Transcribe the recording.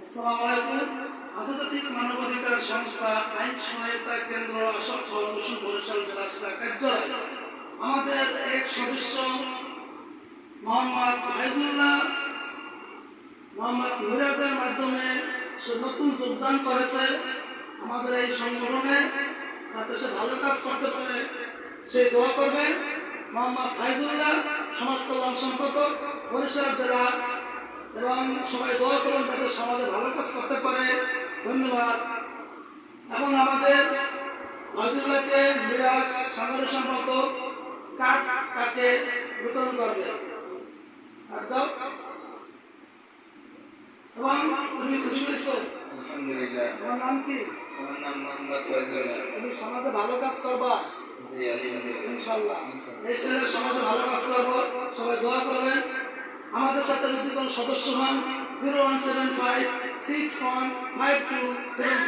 আসসালামু আলাইকুম। আন্তর্জাতিক মানবাধিকার সংস্থা আইন সহায়তা কেন্দ্র আশরাফ ফাউন্ডেশন বরিশাল জেলা শাখা কার্যালয় আমাদের এক সদস্য মোহাম্মদ ফাইজুল্লাহ মোহাম্মদ মিরাজের মাধ্যমে সে নতুন যোগদান করেছে আমাদের এই সংগঠনে, যাতে সে ভালো কাজ করতে পারে সেই দোয়া করবেন। মোহাম্মদ ফাইজুল্লাহ সমাজ কল্যাণ সম্পাদক বরিশাল জেলা, এবং সবাই দোয়া করুন যাতে সমাজে ভালো কাজ করতে পারে। ধন্যবাদ। এবং আমাদের ফাইজুল্লাহকে মিরাজ সাংগঠনিক সম্পাদক কাকে বিতরণ করবে একদম। এবং তুমি খুশি হয়েছো? আলহামদুলিল্লাহ। তোমার নাম কি? আমার নাম মোহাম্মদ ফাইজুল্লাহ। তুমি সমাজে ভালো কাজ করবা জি আলহামদুলিল্লাহ। ইনশাআল্লাহ। এই ছেলে সমাজে ভালো কাজ করবো, সবাই দোয়া করবেন। আমাদের সাথে যদি কোনো সদস্য হন 0175615273